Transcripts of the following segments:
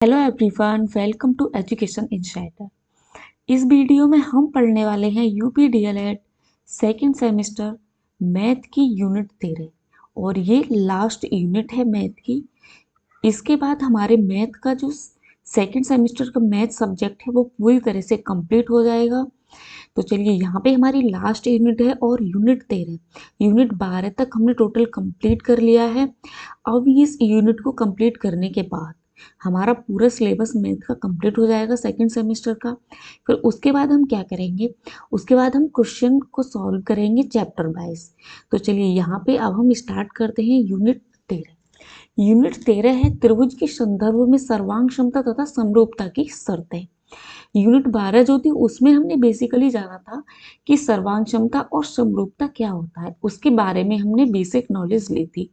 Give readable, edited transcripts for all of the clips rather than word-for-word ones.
Hello everyone, welcome to education insider. इस video में हम पढ़ने वाले हैं UP DElEd second semester math की यूनिट 13 और ये लास्ट यूनिट है मैथ की। इसके बाद हमारे मैथ का जो सेकेंड सेमेस्टर का मैथ सब्जेक्ट है वो पूरी तरह से कंप्लीट हो जाएगा। तो चलिए, यहाँ पे हमारी लास्ट यूनिट है और यूनिट 13, यूनिट 12 तक हमने टोटल कंप्लीट कर लिया है। अब इस यूनिट को कंप्लीट करने के बाद हमारा पूरा सिलेबस मैथ का कंप्लीट हो जाएगा सेकंड सेमेस्टर का। फिर उसके बाद हम क्या करेंगे, उसके बाद हम क्वेश्चन को सॉल्व करेंगे चैप्टर वाइज। तो चलिए, यहाँ पे अब हम स्टार्ट करते हैं यूनिट 13। यूनिट 13 है त्रिभुज के संदर्भ में सर्वांग क्षमता तथा समरूपता की शर्तें। यूनिट 12 जो थी उसमें हमने बेसिकली जाना था कि सर्वांग क्षमता और समरूपता क्या होता है, उसके बारे में हमने बेसिक नॉलेज ली थी।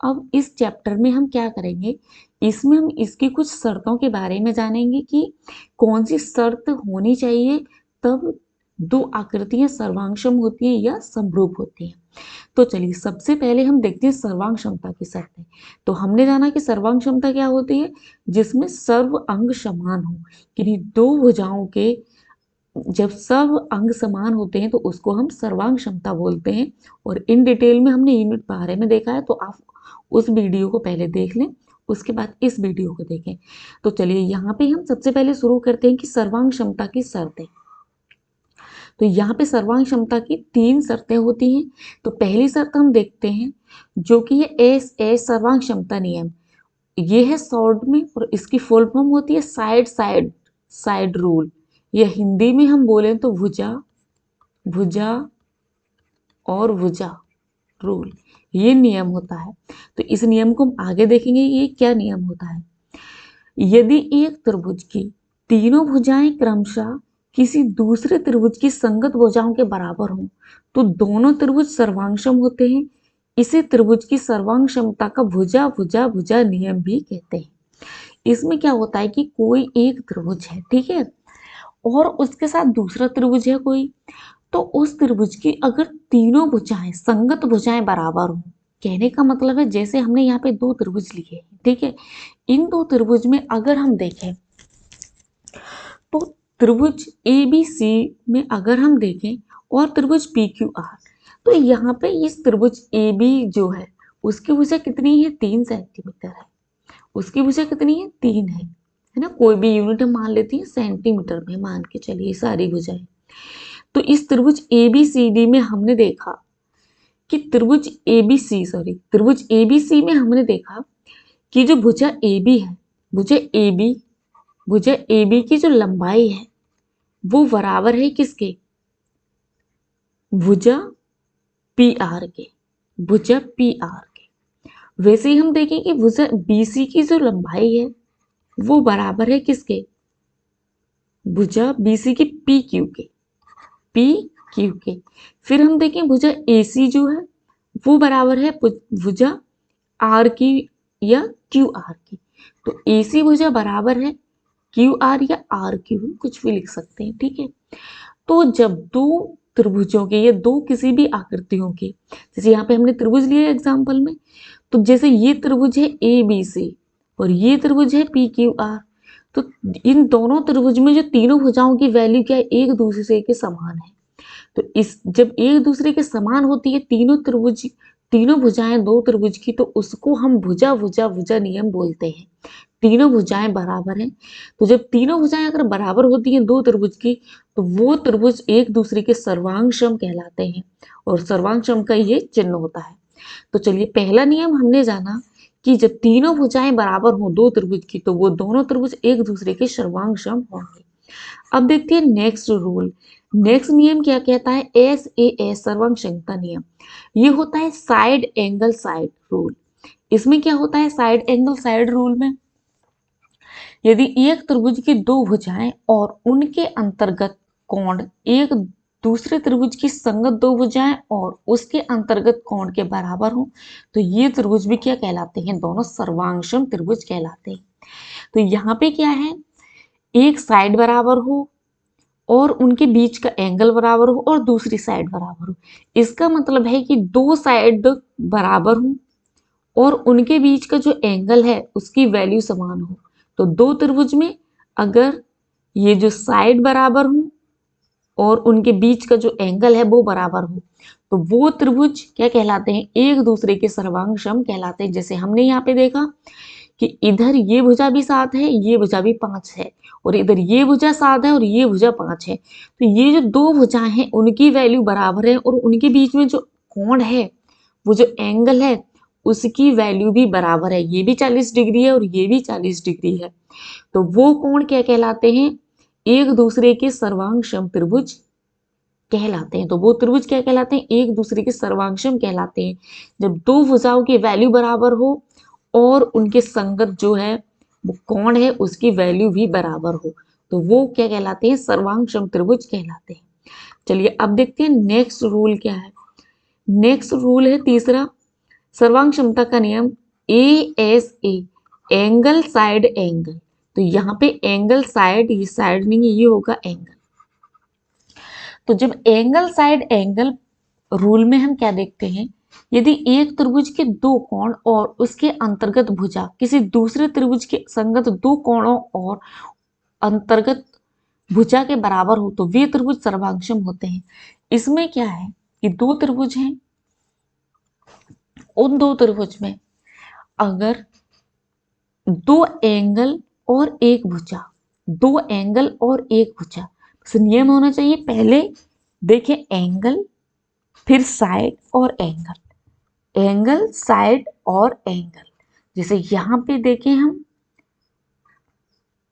अब इस चैप्टर में हम क्या करेंगे, इसमें हम इसकी कुछ शर्तों के बारे में जानेंगे कि कौन सी शर्त होनी चाहिए तब दो आकृतियां सर्वांगसम होती हैं या समरूप होती हैं। तो चलिए, सबसे पहले हम देखते हैं सर्वांग क्षमता की शर्तें। तो हमने जाना कि सर्वांग क्षमता क्या होती है, जिसमें सर्व अंग समान हो, यानी दो भुजाओं के जब सब अंग समान होते हैं तो उसको हम सर्वांग क्षमता बोलते हैं। और इन डिटेल में हमने यूनिट 12 में देखा है, तो आप उस वीडियो को पहले देख लें, उसके बाद इस वीडियो को देखें। तो चलिए, यहाँ पे हम सबसे पहले शुरू करते हैं कि सर्वांग क्षमता की शर्तें। तो यहाँ पे सर्वांग क्षमता की 3 शर्तें होती हैं। तो पहली शर्त हम देखते हैं जो कि है एस सर्वांग क्षमता नियम। ये है शॉर्ट में और इसकी फुल फॉर्म होती है साइड साइड साइड रूल, या हिंदी में हम बोले तो भुजा भुजा और भुजा रूल, ये नियम होता है। तो इस नियम को हम आगे देखेंगे ये क्या नियम होता है। यदि एक त्रिभुज की तीनों भुजाएं क्रमशः किसी दूसरे त्रिभुज की संगत भुजाओं के बराबर हों तो दोनों त्रिभुज सर्वांगसम होते हैं। इसे त्रिभुज की सर्वांग क्षमता का भुजा भुजा भुजा नियम भी कहते हैं। इसमें क्या होता है कि कोई एक त्रिभुज है, ठीक है, और उसके साथ दूसरा त्रिभुज है कोई, तो उस त्रिभुज की अगर तीनों भुजाएं संगत भुजाएं बराबर हो, कहने का मतलब है जैसे हमने यहाँ पे दो त्रिभुज लिए हैं, ठीक है, इन दो त्रिभुज में अगर हम देखें तो त्रिभुज ए बी सी में अगर हम देखें और त्रिभुज पी क्यू आर, तो यहाँ पे इस त्रिभुज ए बी जो है उसकी भुजा कितनी है, 3 सेंटीमीटर है। उसकी भुजा कितनी है, 3 है ना। कोई भी यूनिट हम मान लेती है सेंटीमीटर में, मान के चलिए सारी भुजाएं। तो इस त्रिभुज ए बी सी डी में हमने देखा कि त्रिभुज ए बी सी त्रिभुज ए बी सी में हमने देखा कि जो भुजा ए बी है, भुजा ए बी भुजा ए बी की जो लंबाई है वो बराबर है किसके, भुजा पी आर के, भुजा पी आर के। वैसे ही हम देखें कि भुजा बी सी की जो लंबाई है वो बराबर है किसके, भुजा बी सी की पी क्यू के, पी क्यू के। फिर हम देखें भुजा ए सी जो है वो बराबर है भुजा आर की या क्यू आर की। तो ए सी भुजा बराबर है क्यू आर या आर क्यू, कुछ भी लिख सकते हैं, ठीक है। तो जब दो त्रिभुजों के या दो किसी भी आकृतियों के, जैसे यहाँ पे हमने त्रिभुज लिया एग्जाम्पल में, तो जैसे ये त्रिभुज है ए बी सी और ये त्रिभुज है पी क्यू आर, तो इन दोनों त्रिभुज में जो तीनों भुजाओं की वैल्यू क्या है, एक दूसरे के समान है। तो इस जब एक दूसरे के समान होती है तीनों भुजाएं दो त्रिभुज की, तो उसको हम भुजा भुजा भुजा नियम बोलते हैं। तीनों भुजाएं बराबर हैं, तो जब तीनों भुजाएं अगर बराबर होती हैं दो त्रिभुज की, तो वो त्रिभुज एक दूसरे के सर्वांगसम कहलाते हैं और सर्वांगसम का ये चिन्ह होता है। तो चलिए, पहला नियम हमने जाना कि जब तीनों भुजाएं बराबर हों दो त्रिभुज की, तो वो दोनों त्रिभुज एक दूसरे के सर्वांगसम होंगे। अब देखते हैं नेक्स्ट रूल। नेक्स्ट नियम क्या कहता है, एस ए एस सर्वांग क्षमता नियम। ये होता है साइड एंगल साइड रूल। इसमें क्या होता है, साइड एंगल साइड रूल में यदि एक त्रिभुज की दो भुजाएं और उनके अंतर्गत कोण एक दूसरे त्रिभुज की संगत दो भुजाएं और उसके अंतर्गत कोण के बराबर हो, तो ये त्रिभुज भी क्या कहलाते हैं, दोनों सर्वांगसम त्रिभुज कहलाते हैं। तो यहाँ पे क्या है, एक साइड बराबर हो और उनके बीच का एंगल बराबर हो और दूसरी साइड बराबर हो। इसका मतलब है कि दो साइड बराबर हो और उनके बीच का जो एंगल है उसकी वैल्यू समान हो, तो दो त्रिभुज में अगर ये जो साइड बराबर हो और उनके बीच का जो एंगल है वो बराबर हो तो वो त्रिभुज क्या कहलाते हैं, एक दूसरे के सर्वांग सम कहलाते हैं। जैसे हमने यहाँ पे देखा कि इधर ये भुजा भी 7 है, ये भुजा भी 5 है, और इधर ये भुजा 7 है और ये भुजा 5 है। तो ये जो दो भुजाएं हैं उनकी वैल्यू बराबर है और उनके बीच में जो कोण है, वो जो एंगल है, उसकी वैल्यू भी बराबर है। ये भी 40 डिग्री है और ये भी 40 डिग्री है। तो वो कोण क्या कहलाते हैं, एक दूसरे के सर्वांग त्रिभुज कहलाते हैं। तो वो त्रिभुज क्या कहलाते हैं, एक दूसरे के सर्वांग कहलाते हैं। जब दो भुजाओं की वैल्यू बराबर हो और उनके संगत जो है वो कोण है उसकी वैल्यू भी बराबर हो तो वो क्या कहलाते हैं, सर्वांग त्रिभुज कहलाते हैं। चलिए अब देखते हैं नेक्स्ट रूल क्या है। नेक्स्ट रूल है तीसरा, सर्वांग क्षमता का नियम ASA, एंगल साइड एंगल। तो यहाँ पे एंगल साइड, ये साइड नहीं है, ये होगा एंगल। तो जब एंगल साइड एंगल रूल में हम क्या देखते हैं, यदि एक त्रिभुज के दो कोण और उसके अंतर्गत भुजा किसी दूसरे त्रिभुज के संगत दो कोणों और अंतर्गत भुजा के बराबर हो तो वे त्रिभुज सर्वांगसम होते हैं। इसमें क्या है कि दो त्रिभुज हैं, उन दो त्रिभुज में अगर दो एंगल और एक भुजा, दो एंगल और एक भुजा, तो नियम होना चाहिए पहले देखें एंगल फिर साइड और एंगल, एंगल साइड और एंगल। जैसे यहां पे देखें हम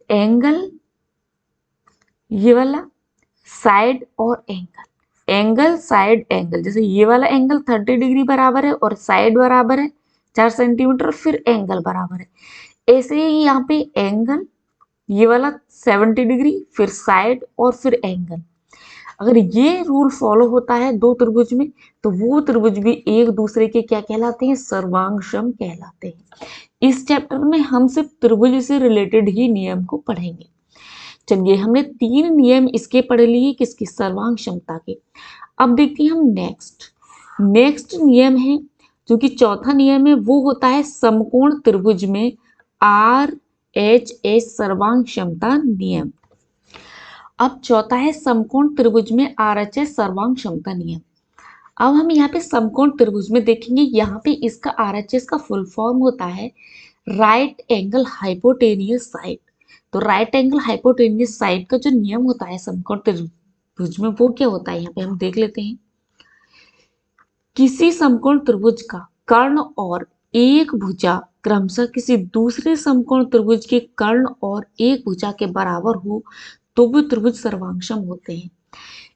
एंगल ये वाला, साइड और एंगल, एंगल साइड एंगल। जैसे ये वाला एंगल 30 डिग्री बराबर है और साइड बराबर है 4 सेंटीमीटर, फिर एंगल बराबर है। ऐसे ही यहाँ पे एंगल ये वाला 70 डिग्री, फिर साइड और फिर एंगल। अगर ये रूल फॉलो होता है दो त्रिभुज में तो वो त्रिभुज भी एक दूसरे के क्या कहलाते हैं, सर्वांगसम कहलाते हैं। इस चैप्टर में हम सिर्फ त्रिभुज से रिलेटेड ही नियम को पढ़ेंगे। चलिए हमने 3 नियम इसके पढ़ लिए, किसकी, सर्वांग क्षमता के। अब देखते हैं हम नेक्स्ट नियम है जो कि चौथा नियम है, वो होता है समकोण त्रिभुज में RHS सर्वांग क्षमता नियम। अब चौथा है समकोण त्रिभुज में RHS सर्वांग क्षमता नियम। अब हम यहाँ पे समकोण त्रिभुज में देखेंगे, यहाँ पे इसका RHS का फुल फॉर्म होता है राइट एंगल हाइपोटेनियस साइड। तो राइट एंगल हाइपोटेनियस साइड का जो नियम होता है समकोण त्रिभुज में वो क्या होता है, यहाँ पे हम देख लेते हैं। किसी समकोण त्रिभुज का कर्ण और एक भुजा क्रमशः किसी दूसरे समकोण त्रिभुज के कर्ण और एक भुजा के बराबर हो तो वो त्रिभुज सर्वांगसम होते हैं।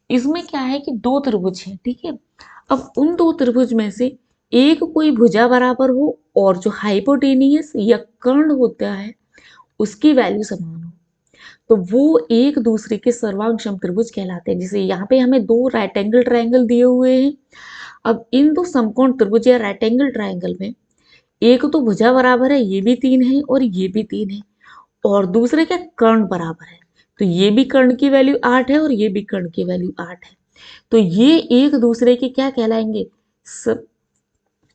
इसमें क्या है कि दो त्रिभुज हैं, ठीक है। अब उन दो त्रिभुज में से एक कोई भुजा बराबर हो और जो हाइपोटेनियस या कर्ण होता है उसकी वैल्यू समान हो तो वो एक दूसरे के सर्वांगसम त्रिभुज कहलाते हैं। जैसे यहाँ पे हमें दो राइट एंगल ट्रायंगल दिए हुए हैं। अब इन दो समकोण त्रिभुज या राइट एंगल ट्रायंगल में एक तो भुजा बराबर है, ये भी 3 है और ये भी 3 है, और दूसरे क्या कर्ण बराबर है, तो ये भी कर्ण की वैल्यू 8 है और ये भी कर्ण की वैल्यू 8 है। तो ये एक दूसरे के क्या कहलाएंगे,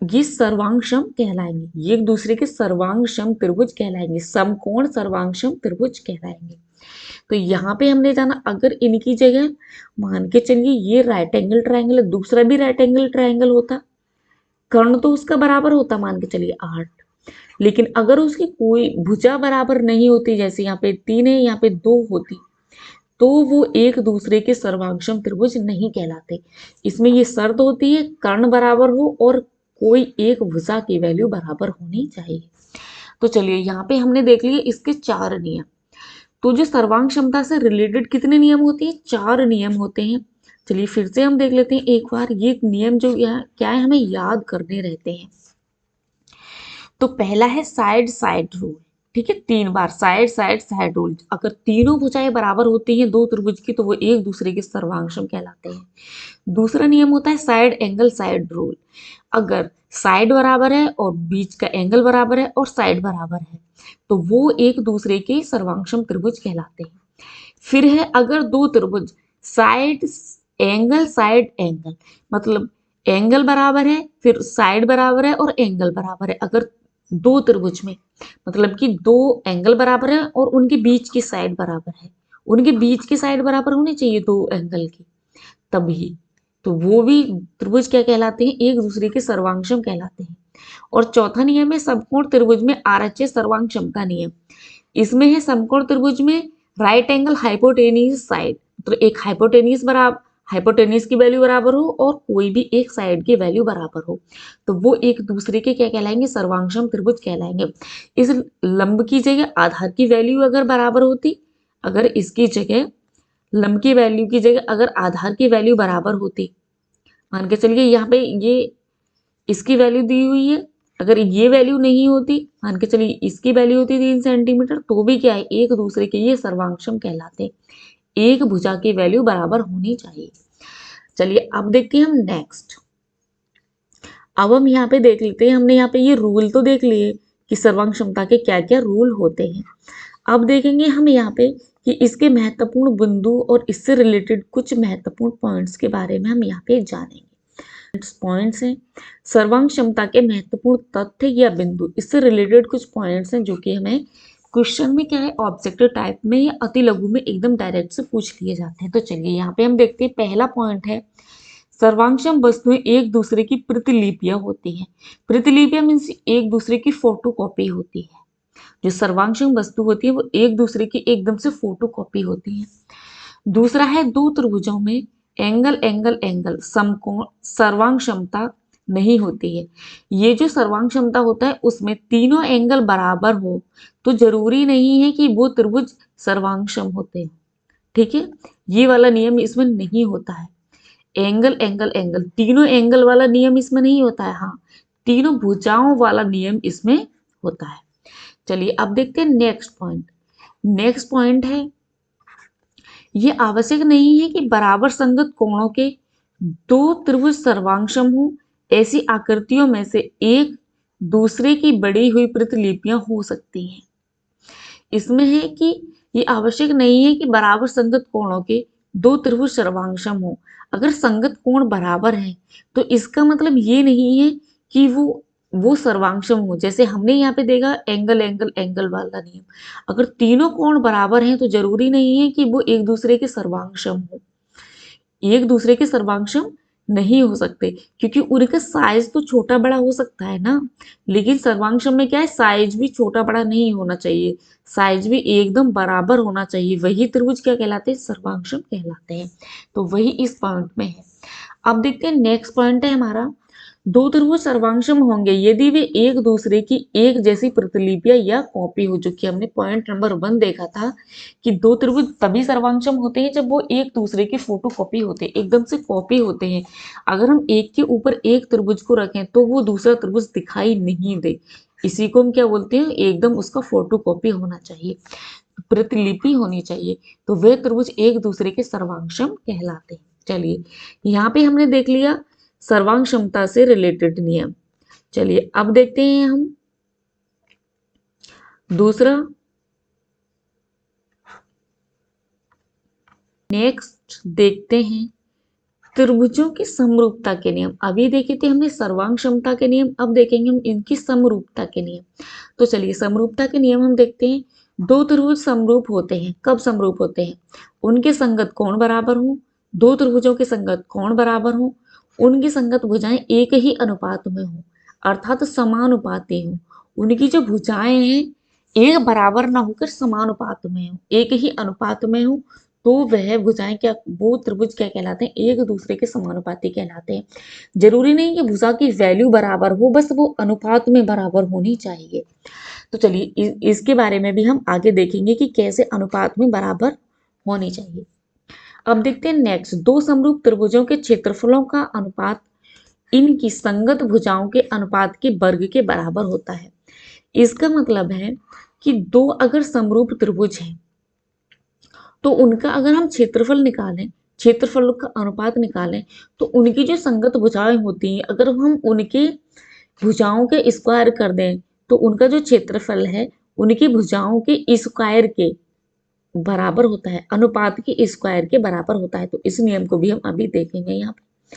ये सर्वांगसम कहलाएंगे, ये एक दूसरे के सर्वांगसम त्रिभुज कहलाएंगे, समकोण सर्वांगसम त्रिभुज कहलाएंगे। तो यहाँ पे हमने जाना अगर इनकी जगह मान के चलिए ये राइट एंगल ट्रायंगल है, दूसरा भी राइट एंगल ट्रायंगल होता, कर्ण तो उसका बराबर होता मान के चलिए 8, लेकिन अगर उसकी कोई भुजा बराबर नहीं होती, जैसे यहाँ पे 3 है यहाँ पे 2 होती, तो वो एक दूसरे के सर्वांगसम त्रिभुज नहीं कहलाते। इसमें ये शर्त होती है कर्ण बराबर हो और कोई एक भुजा की वैल्यू बराबर होनी चाहिए। तो चलिए यहाँ पे हमने देख लिए इसके 4 नियम। तो जो सर्वांग क्षमता से रिलेटेड कितने नियम होते हैं, 4 नियम होते हैं। चलिए फिर से हम देख लेते हैं एक बार, ये नियम जो यहाँ क्या है हमें याद करने रहते हैं। तो पहला है साइड साइड रूल, ठीक है, 3 बार साइड साइड साइड रूल। अगर तीनों भुजाएं बराबर होती हैं दो त्रिभुज की तो वो एक दूसरे के सर्वांगसम कहलाते हैं। दूसरा नियम होता है साइड एंगल साइड रूल। अगर साइड बराबर है और बीच का एंगल बराबर है और साइड बराबर है तो वो एक दूसरे के सर्वांगसम त्रिभुज कहलाते हैं। फिर है अगर दो त्रिभुज साइड मतलब एंगल बराबर है, फिर साइड बराबर है और एंगल बराबर है, अगर दो त्रिभुज में, मतलब कि दो एंगल बराबर है और उनके बीच की साइड बराबर है, उनके बीच की साइड बराबर होनी चाहिए दो एंगल की, तभी तो वो भी त्रिभुज क्या कहलाते हैं, एक दूसरे के सर्वांगसम कहलाते हैं। और चौथा नियम है समकोण त्रिभुज में आरएचएस सर्वांग क्षमता नियम। इसमें है समकोण त्रिभुज में राइट एंगल हाइपोटेनियस साइड, तो एक हाइपोटेनियस की वैल्यू बराबर हो और कोई भी एक साइड की वैल्यू बराबर हो, तो वो एक दूसरे के क्या कहलाएंगे, सर्वांगसम त्रिभुज कहलाएंगे। इस लंब की जगह आधार की वैल्यू अगर बराबर होती, अगर इसकी जगह लंब की वैल्यू की जगह अगर आधार की वैल्यू बराबर होती, मान के चलिए यहाँ पे ये इसकी वैल्यू दी हुई है, अगर ये वैल्यू नहीं होती, मान के चलिए इसकी वैल्यू होती 3 सेंटीमीटर, तो भी क्या है, एक दूसरे के ये सर्वांगसम कहलाते, एक भुजा की वैल्यू बराबर होनी चाहिए। चलिए अब देखते हैं हम नेक्स्ट। अब हम यहाँ पे देख लेते हैं, हमने यहाँ पे ये रूल तो देख लिए कि सर्वांग क्षमता के क्या क्या रूल होते हैं। अब देखेंगे हम यहाँ पे कि इसके महत्वपूर्ण बिंदु और इससे रिलेटेड कुछ महत्वपूर्ण पॉइंट्स के बारे में हम यहाँ पे जानेंगे। पॉइंट्स हैं, सर्वांग क्षमता के महत्वपूर्ण तथ्य या बिंदु, इससे रिलेटेड कुछ पॉइंट्स हैं जो कि हमें क्वेश्चन में क्या है, ऑब्जेक्टिव टाइप में या अति लघु में एकदम डायरेक्ट से पूछ लिए जाते हैं। तो चलिए यहाँ पे हम देखते हैं, पहला पॉइंट है सर्वांगसम वस्तुएं एक दूसरे की प्रतिलिपियां होती हैं। प्रतिलिपियां मीन्स एक दूसरे की फोटोकॉपी होती है। जो सर्वांगसम वस्तु होती है वो एक दूसरे की एकदम से फोटोकॉपी होती है। दूसरा है दो त्रिभुजों में एंगल एंगल एंगल समकोण सर्वांग क्षमता नहीं होती है। ये जो सर्वांग क्षमता होता है उसमें तीनों एंगल बराबर हो तो जरूरी नहीं है कि वो त्रिभुज सर्वांगसम होते हैं। ठीक है, ये वाला नियम इसमें नहीं होता है। एंगल एंगल एंगल तीनों एंगल वाला नियम इसमें नहीं होता है, हाँ तीनों भुजाओं वाला नियम इसमें होता है। चलिए अब देखते हैं नेक्स्ट पॉइंट। नेक्स्ट पॉइंट है, ये आवश्यक नहीं है कि बराबर संगत कोणों के दो त्रिभुज सर्वांगसम हो, ऐसी आकृतियों में से एक दूसरे की बढ़ी हुई प्रतिलिपियां हो सकती हैं। इसमें है कि ये आवश्यक नहीं है कि बराबर संगत कोणों के दो त्रिभुज सर्वांगसम हो। अगर संगत कोण बराबर है तो इसका मतलब ये नहीं है कि वो सर्वांगसम हो। जैसे हमने यहाँ पे देखा एंगल एंगल एंगल वाला नियम, अगर तीनों कोण बराबर हैं तो जरूरी नहीं है कि वो एक दूसरे के सर्वांगसम हो। एक दूसरे के सर्वांगसम नहीं हो सकते क्योंकि उनका साइज तो छोटा बड़ा हो सकता है ना, लेकिन सर्वांगसम में क्या है, साइज भी छोटा बड़ा नहीं होना चाहिए, साइज भी एकदम बराबर होना चाहिए। वही त्रिभुज क्या कहलाते हैं, सर्वांगसम कहलाते हैं। तो वही इस पॉइंट में है। अब देखते हैं नेक्स्ट पॉइंट है हमारा, दो त्रिभुज सर्वांगसम होंगे यदि वे एक दूसरे की एक जैसी प्रतिलिपियां या कॉपी हो, जो कि हमने पॉइंट नंबर 1 देखा था कि दो त्रिभुज तभी सर्वांगसम होते हैं जब वो एक दूसरे की फोटो कॉपी होते हैं, एकदम से कॉपी होते हैं। अगर हम एक के ऊपर एक त्रिभुज को रखें तो वो दूसरा त्रिभुज दिखाई नहीं दे, इसी को हम क्या बोलते हैं, एकदम उसका फोटो कॉपी होना चाहिए, प्रतिलिपि होनी चाहिए, तो वे त्रिभुज एक दूसरे के सर्वांगसम कहलाते हैं। चलिए यहाँ पे हमने देख लिया सर्वांग क्षमता से रिलेटेड नियम। चलिए अब देखते हैं हम दूसरा, नेक्स्ट देखते हैं त्रिभुजों की समरूपता के नियम। अभी देखे थे हमने सर्वांग क्षमता के नियम, अब देखेंगे हम इनकी समरूपता के नियम। तो चलिए समरूपता के नियम हम देखते हैं। दो त्रिभुज समरूप होते हैं, कब समरूप होते हैं, उनके संगत कोण बराबर हो, दो त्रिभुजों के संगत कोण बराबर हो, उनकी संगत भुजाएं एक ही अनुपात में हो, अर्थात समानुपाती हो। उनकी जो भुजाएं हैं एक बराबर ना होकर समानुपात में हो, एक ही अनुपात में हो, तो वह भुजाएं क्या, वो त्रिभुज क्या कहलाते हैं, एक दूसरे के समानुपाती कहलाते हैं। जरूरी नहीं कि भुजा की वैल्यू बराबर हो, बस वो अनुपात में बराबर होनी चाहिए। तो चलिए इसके बारे में भी हम आगे देखेंगे कि कैसे अनुपात में बराबर होनी चाहिए। अब देखते हैं नेक्स्ट, दो समरूप त्रिभुजों के क्षेत्रफलों का अनुपात इनकी संगत भुजाओं के अनुपात के वर्ग के बराबर होता है। इसका मतलब है कि दो अगर समरूप त्रिभुज हैं तो उनका अगर हम क्षेत्रफल निकालें, क्षेत्रफल का अनुपात निकालें, तो उनकी जो संगत भुजाएं होती हैं अगर हम उनके भुजाओं के स्क्वायर कर दें तो उनका जो क्षेत्रफल है उनकी भुजाओं के स्क्वायर के बराबर होता है, अनुपात के स्क्वायर के बराबर होता है। तो इस नियम को भी हम अभी देखेंगे। यहाँ पे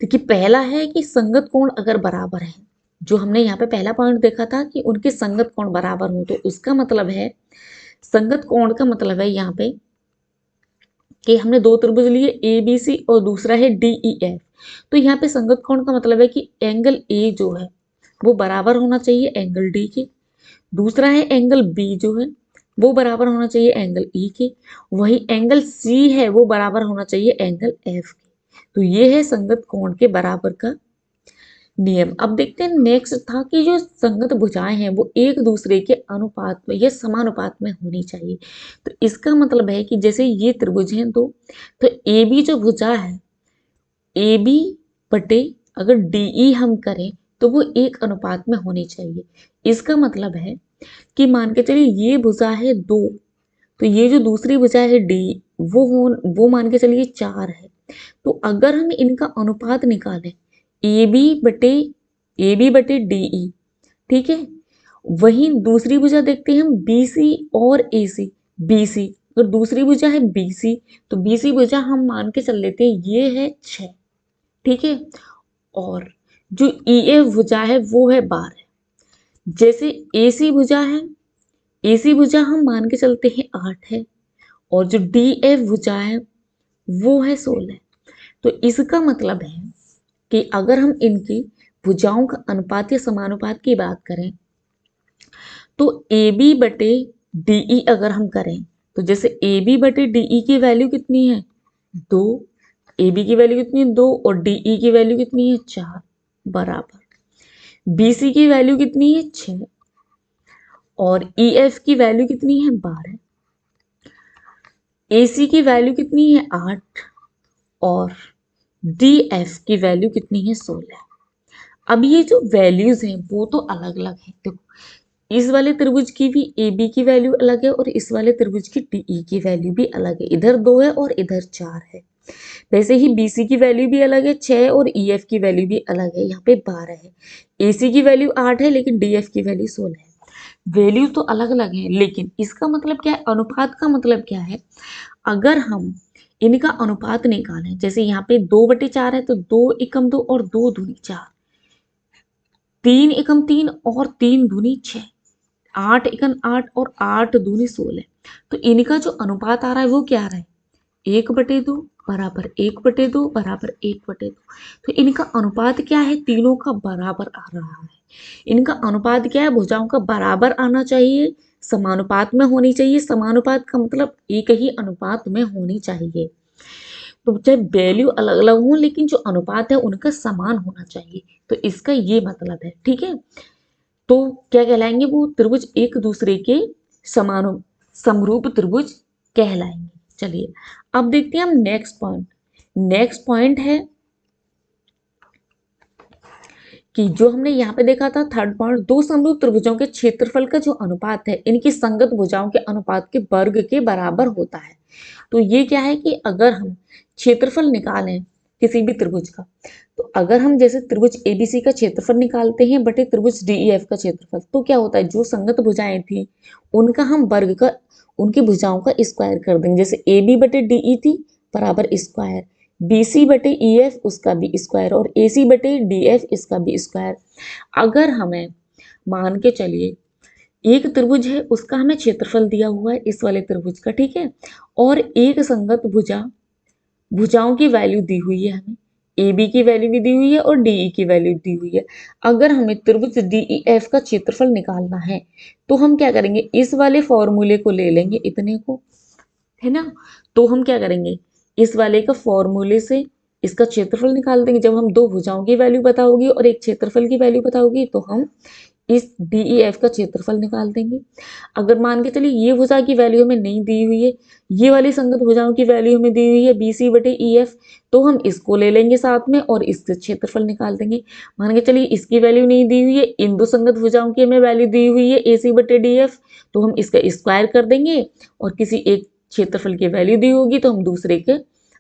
देखिए पहला है कि संगत कोण अगर बराबर है, तो संगत कोण अगर बराबर है तो क्या होगा, तो संगत कोण जो हमने यहाँ पे पहला पॉइंट देखा था कि उनके संगत कोण बराबर हो, तो उसका मतलब है संगत कोण का मतलब है यहाँ पे कि हमने दो त्रिभुज लिए ए बी सी और दूसरा है डी ई एफ। तो यहाँ पे संगत कोण का मतलब है कि एंगल ए जो है वो बराबर होना चाहिए एंगल डी के। दूसरा है एंगल बी जो है वो बराबर होना चाहिए एंगल ई के। वही एंगल सी है वो बराबर होना चाहिए एंगल एफ के। तो ये है संगत कोण के बराबर का नियम। अब देखते हैं नेक्स्ट था कि जो संगत भुजाएं हैं वो एक दूसरे के अनुपात में या समानुपात में होनी चाहिए। तो इसका मतलब है कि जैसे ये त्रिभुज हैं दो, तो ए बी जो भुजा है ए बी बटे अगर डीई हम करें तो वो एक अनुपात में होनी चाहिए। इसका मतलब है कि मान के चलिए ये भुजा है दो, तो ये जो दूसरी भुजा है डी वो मान के चलिए चार है। तो अगर हम इनका अनुपात निकालें ए बी बटे डी ई, ठीक है। वहीं दूसरी भुजा देखते हैं हम बी सी और ए सी। बी सी अगर दूसरी भुजा है बी सी, तो बी सी भुजा हम मान के चल लेते हैं ये है 6, ठीक है। और जो ई एफ भुजा है वो है 12। जैसे ए सी भुजा है, ए सी भुजा हम मान के चलते हैं 8 है, और जो डी एफ भुजा है वो है 16। तो इसका मतलब है कि अगर हम इनकी भुजाओं का अनुपात या समानुपात की बात करें तो ए बी बटे डीई अगर हम करें, तो जैसे ए बी बटे डीई की वैल्यू कितनी है 2, ए बी की वैल्यू कितनी है 2 और डीई की वैल्यू कितनी है 4, बराबर बी सी की वैल्यू कितनी है 6 और ई एफ की वैल्यू कितनी है 12, ए सी की वैल्यू कितनी है 8 और डी एफ की वैल्यू कितनी है 16। अब ये जो वैल्यूज हैं वो तो अलग अलग हैं। देखो इस वाले त्रिभुज की भी ए बी की वैल्यू अलग है और इस वाले त्रिभुज की डी ई की वैल्यू भी अलग है। इधर 2 है और इधर 4 है। वैसे ही बी सी की वैल्यू भी अलग है 6 और ई एफ की वैल्यू भी अलग है, यहाँ पे 12 है। ए सी की वैल्यू 8 है लेकिन डी एफ की वैल्यू 16 है। वैल्यू तो अलग अलग है, लेकिन इसका मतलब क्या है, अनुपात का मतलब क्या है। अगर हम इनका अनुपात निकालें, जैसे यहाँ पे 2/4 है तो 2 एकम 2 और 2 दूनी 4, 3 एकम 3 और 3 दूनी 6, 8 एकम 8 और 8 दूनी 16। तो इनका जो अनुपात आ रहा है वो क्या आ रहा है 1/2 बराबर 1/2 बराबर 1/2। तो इनका अनुपात क्या है, तीनों का बराबर आ रहा है। इनका अनुपात क्या है, भुजाओं का बराबर आना चाहिए, समानुपात में होनी चाहिए। समानुपात का मतलब एक ही अनुपात में होनी चाहिए। तो चाहे वैल्यू अलग अलग हो लेकिन जो अनुपात है उनका समान होना चाहिए। तो इसका ये मतलब है, ठीक है। तो क्या कहलाएंगे वो त्रिभुज, एक दूसरे के समान समरूप त्रिभुज कहलाएंगे। चलिए अब देखते हैं हम नेक्स्ट पॉइंट। नेक्स्ट पॉइंट है कि जो हमने यहाँ पे देखा था थर्ड पॉइंट, दो समरूप त्रिभुजों के क्षेत्रफल का जो अनुपात है इनकी संगत भुजाओं के अनुपात के वर्ग के बराबर होता है। तो ये क्या है कि अगर हम क्षेत्रफल निकालें किसी भी त्रिभुज का, तो अगर हम जैसे त्रिभुज एबीसी का क्षेत्रफल निकालते हैं बटे त्रिभुज डीईएफ का क्षेत्रफल, तो क्या होता है जो संगत भुजाएं थी उनका हम वर्ग का, उनकी भुजाओं का स्क्वायर कर देंगे। जैसे ए बी बटे डीई थी बराबर स्क्वायर बी सी बटे ई एफ उसका भी स्क्वायर और ए सी बटे डी एफ इसका भी स्क्वायर। अगर हमें मान के चलिए एक त्रिभुज है उसका हमें क्षेत्रफल दिया हुआ है इस वाले त्रिभुज का, ठीक है, और एक संगत भुजाओं की वैल्यू दी हुई है हमें, ए बी की वैल्यू भी दी हुई है और डीई की वैल्यू दी हुई है। अगर हमें त्रिभुज डीई एफ का क्षेत्रफल निकालना है तो हम क्या करेंगे, इस वाले फॉर्मूले को ले लेंगे इतने को, है ना। तो हम क्या करेंगे, इस वाले का फॉर्मूले से इसका क्षेत्रफल निकाल देंगे। जब हम दो भुजाओं की वैल्यू पता होगी और एक क्षेत्रफल की वैल्यू पता होगी तो हम इस डी ई एफ का क्षेत्रफल निकाल देंगे। अगर मान के चलिए ये भुजा की वैल्यू हमें नहीं दी हुई है, ये वाली संगत भुजाओं की वैल्यू हमें दी हुई है बी सी बटे ई एफ, तो हम इसको ले लेंगे साथ में और इससे क्षेत्रफल निकाल देंगे। मान के चलिए इसकी वैल्यू नहीं दी हुई है, इन दो संगत भुजाओं की हमें वैल्यू दी हुई है ए सी बटे डी एफ, तो हम इसका स्क्वायर कर देंगे और किसी एक क्षेत्रफल की वैल्यू दी होगी तो हम दूसरे के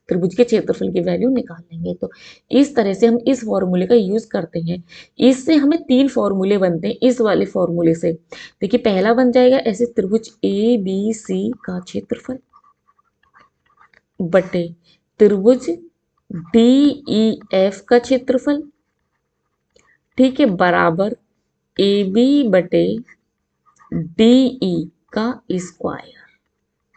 त्रिभुज के क्षेत्रफल की वैल्यू निकाल लेंगे। तो इस तरह से हम इस फॉर्मूले का यूज करते हैं। इससे हमें 3 फॉर्मूले बनते हैं इस वाले फॉर्मूले से। देखिए पहला बन जाएगा ऐसे त्रिभुज ए बी सी का क्षेत्रफल बटे त्रिभुज डी ई एफ का क्षेत्रफल ठीक है, बराबर AB बटे DE का स्क्वायर।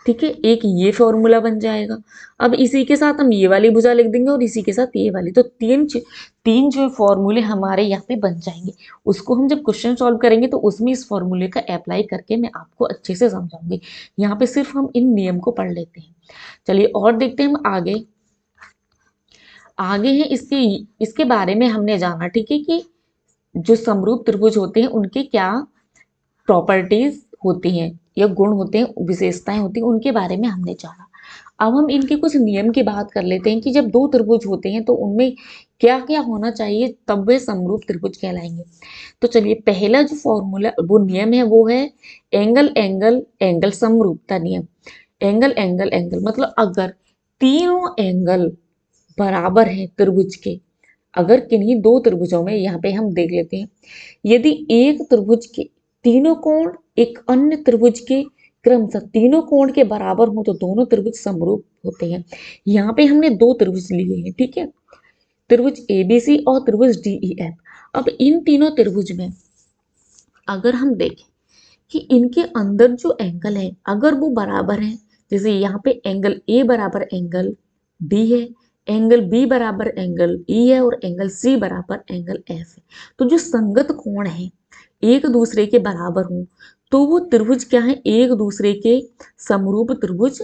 ठीक है, एक ये फॉर्मूला बन जाएगा। अब इसी के साथ हम ये वाली भुजा लिख देंगे और इसी के साथ ये वाली, तो तीन जो फॉर्मूले हमारे यहाँ पे बन जाएंगे। उसको हम जब क्वेश्चन सॉल्व करेंगे तो उसमें इस फॉर्मूले का अप्लाई करके मैं आपको अच्छे से समझाऊंगी। यहाँ पे सिर्फ हम इन नियम को पढ़ लेते हैं। चलिए और देखते हैं हम आगे। आगे है इसके बारे में हमने जाना, ठीक है, कि जो समरूप त्रिभुज होते हैं उनके क्या प्रॉपर्टीज होती हैं या गुण होते हैं, विशेषताएं होती हैं, उनके बारे में हमने जाना। अब हम इनके कुछ नियम की बात कर लेते हैं कि जब दो त्रिभुज होते हैं तो उनमें क्या क्या होना चाहिए तब वे समरूप त्रिभुज कहलाएंगे। तो चलिए पहला जो फॉर्मूला वो नियम है वो है एंगल एंगल एंगल समरूपता नियम। एंगल एंगल एंगल मतलब अगर तीनों एंगल बराबर हैं त्रिभुज के, अगर किन्हीं दो त्रिभुजों में, यहाँ पे हम देख लेते हैं, यदि एक त्रिभुज के तीनों कोण एक अन्य त्रिभुज के क्रमशः तीनों कोण के बराबर हो तो दोनों त्रिभुज समरूप होते हैं। यहाँ पे हमने दो त्रिभुज लिए हैं, ठीक है, त्रिभुज ABC और त्रिभुज DEF। अब इन तीनों त्रिभुज में अगर हम देखें कि इनके अंदर जो एंगल है अगर वो बराबर है, जैसे यहाँ पे एंगल A बराबर एंगल D है, एंगल B बराबर एंगल E है और एंगल C बराबर एंगल F है, तो जो संगत कोण है एक दूसरे के बराबर हों तो वो त्रिभुज क्या है, एक दूसरे के समरूप त्रिभुज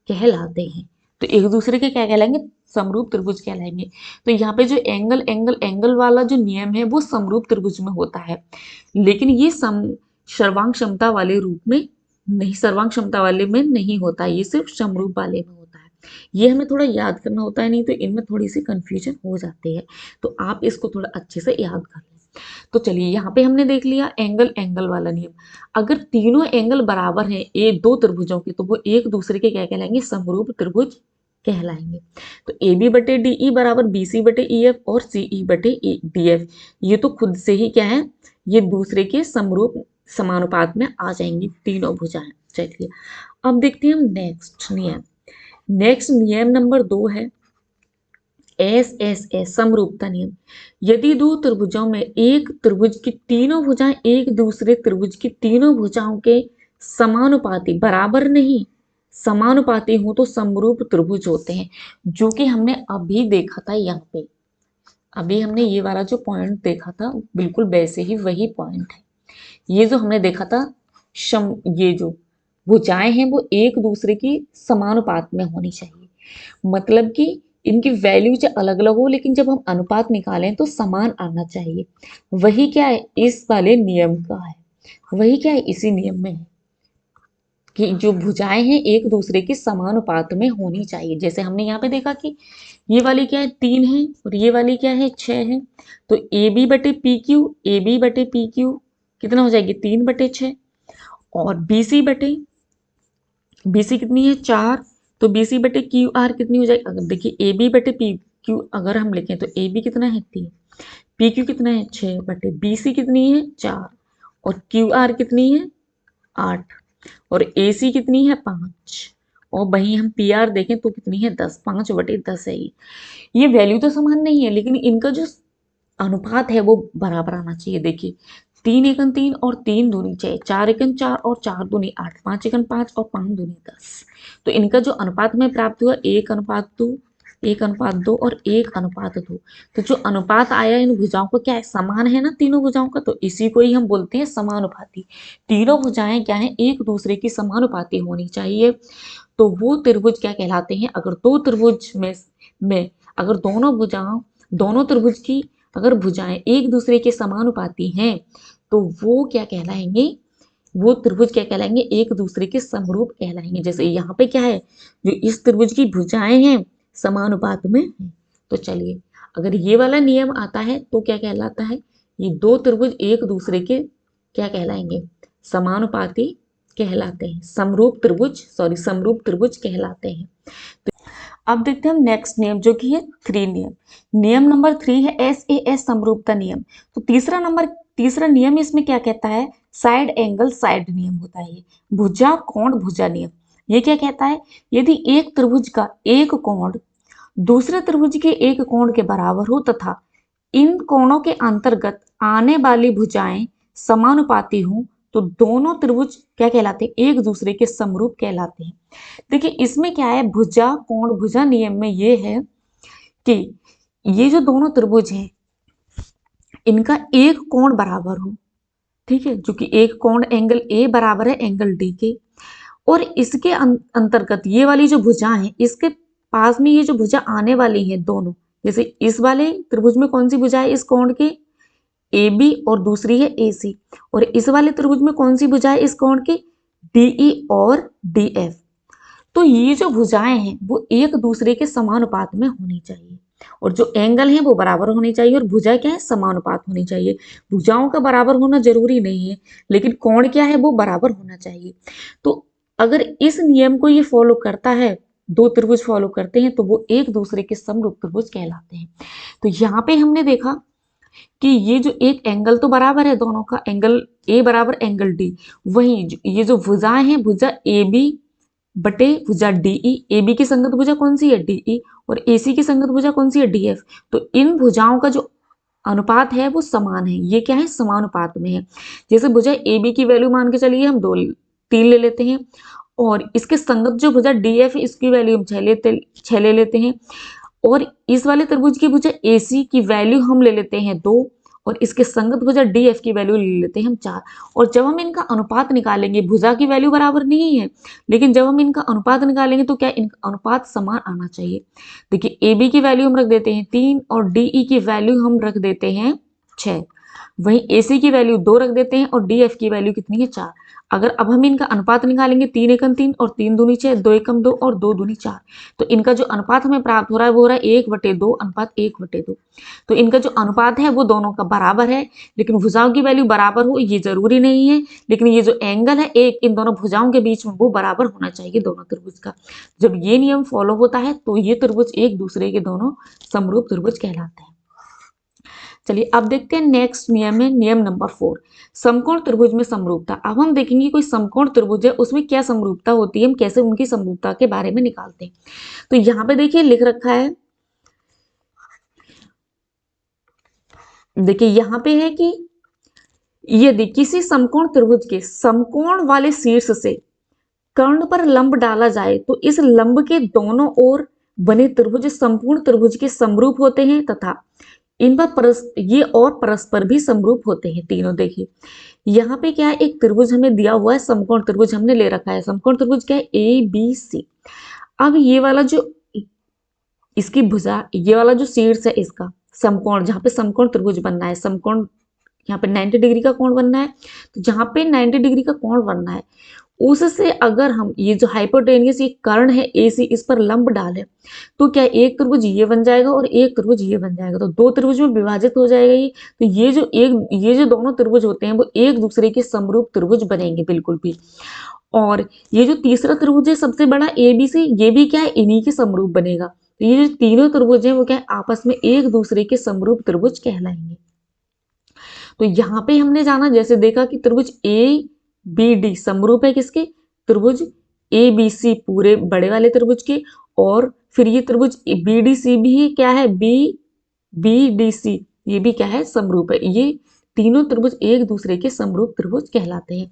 कहलाते हैं। तो एक दूसरे के क्या कहलाएंगे, समरूप त्रिभुज कहलाएंगे। तो यहाँ पे जो एंगल एंगल एंगल वाला जो नियम है वो समरूप त्रिभुज में होता है, लेकिन ये सर्वांग क्षमता वाले रूप में नहीं, सर्वांग क्षमता वाले में नहीं होता, ये सिर्फ समरूप वाले में होता है। ये हमें थोड़ा याद करना होता है, नहीं तो इनमें थोड़ी सी कंफ्यूजन हो जाती है, तो आप इसको थोड़ा अच्छे से याद कर लें। तो चलिए यहाँ पे हमने देख लिया एंगल एंगल वाला नियम। अगर तीनों एंगल बराबर हैं एक दो त्रिभुजों के तो वो एक दूसरे के क्या कहलाएंगे, समरूप त्रिभुज कहलाएंगे। तो AB बटे DE बराबर BC बटे EF और CE बटे DF, ये तो खुद से ही क्या है, ये दूसरे के समरूप समानुपात में आ जाएंगी तीनों भुजाएं। चलिए अब देखते हैं हम नेक्स्ट नियम। नेक्स्ट नियम नंबर 2 है SSS समरूपता नियम। यदि दो त्रिभुजों में एक त्रिभुज की तीनों भुजाएं एक दूसरे त्रिभुज की तीनों भुजाओं के समानुपाती बराबर नहीं समानुपाती हो तो समरूप त्रिभुज होते हैं, जो कि हमने अभी देखा था। यहाँ पे अभी हमने ये वाला जो पॉइंट देखा था बिल्कुल वैसे ही वही पॉइंट है। ये जो हमने देखा था ये जो भुजाएं हैं वो एक दूसरे की समानुपात में होनी चाहिए, मतलब कि इनकी वैल्यू चाहे अलग अलग हो लेकिन जब हम अनुपात निकालें तो समान आना चाहिए। वही क्या है इस वाले नियम का है, वही क्या है इसी नियम में है कि जो भुजाएं हैं एक दूसरे के समानुपात में होनी चाहिए। जैसे हमने यहाँ पे देखा कि ये वाली क्या है 3 है और ये वाली क्या है 6 है, तो AB बटे PQ, AB बटे PQ कितना हो जाएगी 3 बटे 6, और BC कितनी है 4, तो BC बटे QR कितनी हो जाएगी, अगर देखिए AB बटे PQ अगर हम लिखें तो AB कितना है 3, PQ कितना है 6 बटे BC कितनी है 4 और QR कितनी है 8 और AC कितनी है 5, और वहीं हम PR देखें तो कितनी है 10, 5 बटे 10 है। ये वैल्यू तो समान नहीं है लेकिन इनका जो अनुपात है वो बराबर आना चाहिए। देखिए 3 एकन 3 और 3 दूनी 6, 4 एकन 4 और 4 दूनी 8, 5 एकन 5 और 5 दूनी 10, तो इनका जो अनुपात में प्राप्त हुआ 1:2, 1:2 और 1:2। तो जो अनुपात आया इन भुजाओं को क्या है, समान है ना तीनों भुजाओं का, तो इसी को ही हम बोलते हैं समानुपाती। तीनों भुजाएं क्या है एक दूसरे की समानुपाती होनी चाहिए, तो वो त्रिभुज क्या कहलाते हैं। अगर दो त्रिभुज में अगर दोनों त्रिभुज की अगर भुजाएं एक दूसरे के समानुपाती हैं तो वो क्या कहलाएंगे, वो त्रिभुज क्या कहलाएंगे, एक दूसरे के समरूप कहलाएंगे। जैसे यहाँ पे क्या है, जो इस त्रिभुज की भुजाएं हैं समानुपात में हैं। तो चलिए अगर ये वाला नियम आता है तो क्या कहलाता है, ये दो त्रिभुज एक दूसरे के क्या कहलाएंगे, समानुपाती कहलाते हैं, समरूप त्रिभुज कहलाते हैं। तो अब देखते हैं हम नेक्स्ट नियम जो कि है 3 नियम। नियम नंबर 3 है SAS समरूपता नियम। तो तीसरा नियम इसमें क्या कहता है, साइड एंगल साइड नियम होता है। ये भुजा कोण भुजा नियम, ये क्या कहता है, यदि एक त्रिभुज का एक कोण दूसरे त्रिभुज के एक कोण के बराबर हो तथा इन कोणों के अंतर्गत आने वाली भुजाएं समानुपाती हों तो दोनों त्रिभुज क्या कहलाते हैं, एक दूसरे के समरूप कहलाते हैं। देखिए इसमें क्या है, भुजा कोण भुजा नियम में ये है कि ये जो दोनों त्रिभुज हैं इनका एक कोण बराबर हो, ठीक है, जो कि एक कोण एंगल ए बराबर है एंगल डी के, और इसके अंतर्गत ये वाली जो भुजा है इसके पास में ये जो भुजा आने वाली है दोनों, जैसे इस वाले त्रिभुज में कौन सी भुजा है इस कोण के, ए बी, और दूसरी है ए सी, और इस वाले त्रिभुज में कौन सी भुजा है इस कोण के, डी ई और डी एफ। तो ये जो भुजाएं हैं वो एक दूसरे के समानुपात में होनी चाहिए, और जो एंगल है वो बराबर होनी चाहिए, और भुजा क्या है, समानुपात होनी चाहिए। भुजाओं का बराबर होना जरूरी नहीं है, लेकिन कोण क्या है वो बराबर होना चाहिए। तो अगर इस नियम को ये फॉलो करता है, दो त्रिभुज फॉलो करते हैं, तो वो एक दूसरे के समरूप त्रिभुज कहलाते हैं। तो यहाँ पे हमने देखा कि ये जो एक एंगल तो बराबर है दोनों का, एंगल ए बराबर एंगल डी, वहीं ये जो भुजाएं हैं, भुजा ए बी बटे भुजा डीई, ए बी की संगत भुजा कौन सी है, डीई, और ए सी की संगत भुजा कौन सी है, डीएफ। तो इन भुजाओं का जो अनुपात है वो समान है, ये क्या है, समानुपात में है। जैसे भुजा ए बी की वैल्यू मान के चलिए हम 3 ले लेते हैं, और इसके संगत जो भुजा डीएफ है इसकी वैल्यू हम 6 ले लेते हैं, और इस वाले त्रिभुज की भुजा AC की वैल्यू हम ले लेते हैं 2, और इसके संगत भुजा DF की वैल्यू ले लेते हैं हम 4। और जब हम इनका अनुपात निकालेंगे, भुजा की वैल्यू बराबर नहीं है, लेकिन जब हम इनका अनुपात निकालेंगे तो क्या इनका अनुपात समान आना चाहिए। देखिए AB की वैल्यू हम रख देते हैं 3, और DE की वैल्यू हम रख देते हैं 6, वहीं AC की वैल्यू 2 रख देते हैं, और DF की वैल्यू कितनी है, 4। अगर अब हम इनका अनुपात निकालेंगे, 3 एकम 3 और 3 दूनी 6, 2 एकम 2 और 2 दूनी 4, तो इनका जो अनुपात हमें प्राप्त हो रहा है वो हो रहा है 1/2 अनुपात 1/2। तो इनका जो अनुपात है वो दोनों का बराबर है, लेकिन भुजाओं की वैल्यू बराबर हो ये जरूरी नहीं है, लेकिन ये जो एंगल है एक इन दोनों भुजाओं के बीच में वो बराबर होना चाहिए दोनों त्रिभुज का। जब ये नियम फॉलो होता है तो ये त्रिभुज एक दूसरे के दोनों समरूप त्रिभुज कहलाते हैं। चलिए अब देखते हैं नेक्स्ट नियम है, नियम नंबर 4, समकोण त्रिभुज में समरूपता। अब हम देखेंगे कोई समकोण त्रिभुज है उसमें क्या समरूपता होती है, हम कैसे उनकी समरूपता के बारे में निकालते हैं। तो यहाँ पे देखिए लिख रखा है, देखिए यहाँ पे है कि यदि किसी समकोण त्रिभुज के समकोण वाले शीर्ष से कर्ण पर लंब डाला जाए तो इस लंब के दोनों ओर बने त्रिभुज संपूर्ण त्रिभुज के समरूप होते हैं, तथा इन पर ये और परस्पर भी समरूप होते हैं तीनों। देखिए यहाँ पे क्या है, एक त्रिभुज हमें दिया हुआ है, समकोण त्रिभुज हमने ले रखा है। समकोण त्रिभुज क्या है, ABC। अब ये वाला जो इसकी भुजा, ये वाला जो शीर्ष है इसका समकोण, जहाँ पे समकोण त्रिभुज बनना है, समकोण यहाँ पे 90 डिग्री का कोण बनना है, तो जहाँ पे 90 डिग्री का कोण बनना है उससे अगर हम ये जो हाइपोटेनियस ये कर्ण है AC इस पर लंब डालें तो क्या एक त्रिभुज ये बन जाएगा और एक त्रिभुज ये बन जाएगा, तो दो त्रिभुज में विभाजित हो जाएगा ये। तो ये जो दोनों त्रिभुज होते हैं वो एक दूसरे के समरूप त्रिभुज बनेंगे बिल्कुल भी। और ये जो तीसरा त्रिभुज है सबसे बड़ा ABC, ये भी क्या है, इन्हीं के समरूप बनेगा। तो ये जो तीनों त्रिभुज हैं वो क्या है, आपस में एक दूसरे के समरूप त्रिभुज कहलाएंगे। तो यहाँ पे हमने जाना, जैसे देखा कि त्रिभुज ABD समरूप है किसके, त्रिभुज ABC पूरे बड़े वाले त्रिभुज के, और फिर ये त्रिभुज BDC भी क्या है, BDC ये भी क्या है, समरूप है। ये तीनों त्रिभुज एक दूसरे के समरूप त्रिभुज कहलाते हैं।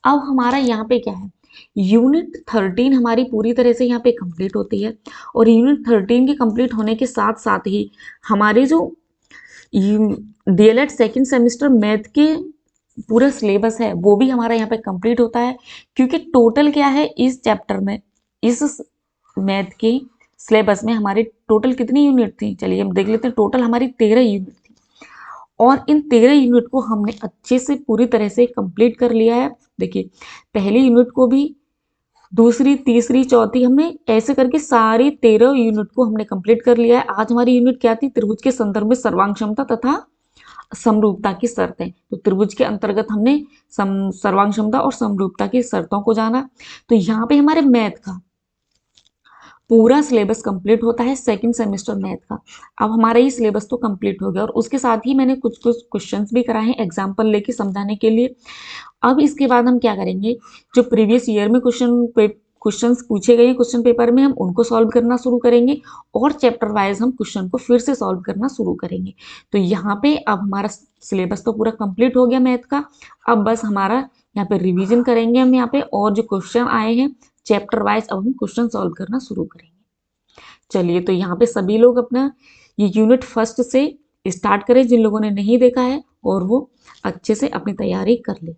अब हमारा यहाँ पे क्या है, यूनिट 13 हमारी पूरी तरह से यहाँ पे कंप्लीट होती है, और यूनिट 13 के कंप्लीट होने के साथ साथ ही हमारे जो DLED सेकेंड सेमेस्टर मैथ के पूरा सिलेबस है वो भी हमारा यहाँ पे कंप्लीट होता है, क्योंकि टोटल क्या है इस चैप्टर में, इस मैथ के सिलेबस में हमारे टोटल कितनी यूनिट थी, चलिए हम देख लेते हैं। टोटल हमारी 13 यूनिट थी, और इन 13 यूनिट को हमने अच्छे से पूरी तरह से कंप्लीट कर लिया है। देखिए पहली यूनिट को भी, दूसरी, तीसरी, चौथी, हमने ऐसे करके सारी 13 यूनिट को हमने कंप्लीट कर लिया है। आज हमारी यूनिट क्या थी, त्रिभुज के संदर्भ में सर्वांग क्षमता तथा समरूपता की शर्तें। तो त्रिभुज के अंतर्गत हमने सर्वांग क्षमता और समरूपता की शर्तों को जाना। तो यहाँ पे हमारे मैथ का पूरा सिलेबस कंप्लीट होता है, सेकंड सेमेस्टर मैथ का। अब हमारा ये सिलेबस तो कंप्लीट हो गया, और उसके साथ ही मैंने कुछ क्वेश्चंस भी कराए हैं एग्जाम्पल लेके समझाने के लिए। अब इसके बाद हम क्या करेंगे, जो प्रीवियस ईयर में क्वेश्चंस पूछे गए हैं क्वेश्चन पेपर में, हम उनको सॉल्व करना शुरू करेंगे और चैप्टर वाइज हम क्वेश्चन को फिर से सॉल्व करना शुरू करेंगे। तो यहाँ पे अब हमारा सिलेबस तो पूरा कंप्लीट हो गया मैथ का। अब बस हमारा यहाँ पे रिवीजन करेंगे हम यहाँ पे, और जो क्वेश्चन आए हैं चैप्टर वाइज अब हम क्वेश्चन सॉल्व करना शुरू करेंगे। चलिए, तो यहाँ पे सभी लोग अपना ये यूनिट फर्स्ट से स्टार्ट करें जिन लोगों ने नहीं देखा है, और वो अच्छे से अपनी तैयारी कर ले।